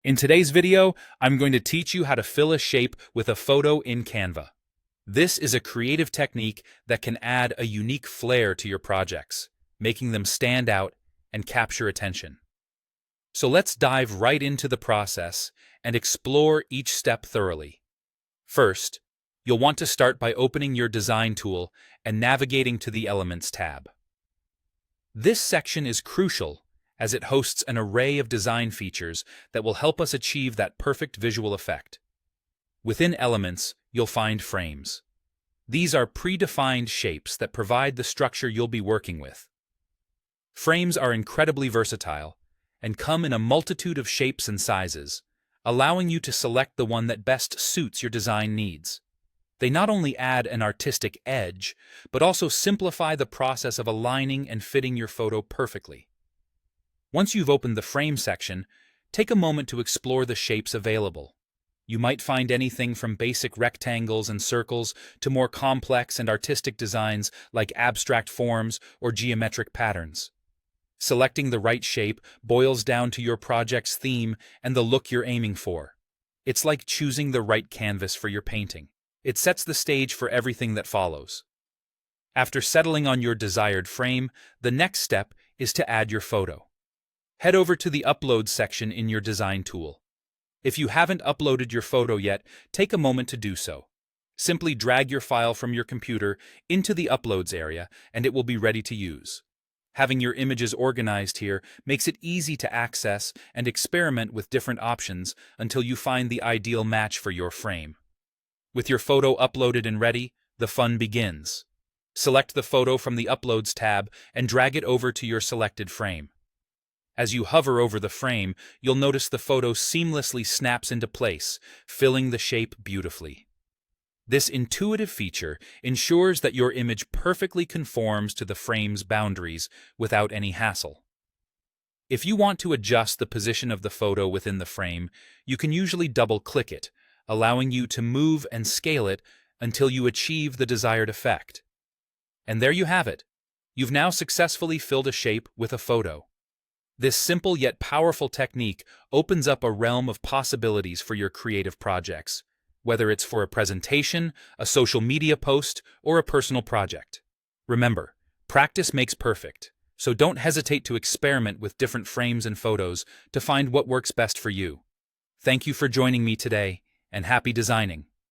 In today's video, I'm going to teach you how to fill a shape with a photo in Canva. This is a creative technique that can add a unique flair to your projects, making them stand out and capture attention. So let's dive right into the process and explore each step thoroughly. First, you'll want to start by opening your design tool and navigating to the Elements tab. This section is crucial as it hosts an array of design features that will help us achieve that perfect visual effect. Within Elements, you'll find frames. These are predefined shapes that provide the structure you'll be working with. Frames are incredibly versatile and come in a multitude of shapes and sizes, allowing you to select the one that best suits your design needs. They not only add an artistic edge, but also simplify the process of aligning and fitting your photo perfectly. Once you've opened the frame section, take a moment to explore the shapes available. You might find anything from basic rectangles and circles to more complex and artistic designs like abstract forms or geometric patterns. Selecting the right shape boils down to your project's theme and the look you're aiming for. It's like choosing the right canvas for your painting. It sets the stage for everything that follows. After settling on your desired frame, the next step is to add your photo. Head over to the Upload section in your design tool. If you haven't uploaded your photo yet, take a moment to do so. Simply drag your file from your computer into the Uploads area and it will be ready to use. Having your images organized here makes it easy to access and experiment with different options until you find the ideal match for your frame. With your photo uploaded and ready, the fun begins. Select the photo from the Uploads tab and drag it over to your selected frame. As you hover over the frame, you'll notice the photo seamlessly snaps into place, filling the shape beautifully. This intuitive feature ensures that your image perfectly conforms to the frame's boundaries without any hassle. If you want to adjust the position of the photo within the frame, you can usually double-click it, allowing you to move and scale it until you achieve the desired effect. And there you have it. You've now successfully filled a shape with a photo. This simple yet powerful technique opens up a realm of possibilities for your creative projects, whether it's for a presentation, a social media post, or a personal project. Remember, practice makes perfect, so don't hesitate to experiment with different frames and photos to find what works best for you. Thank you for joining me today, and happy designing!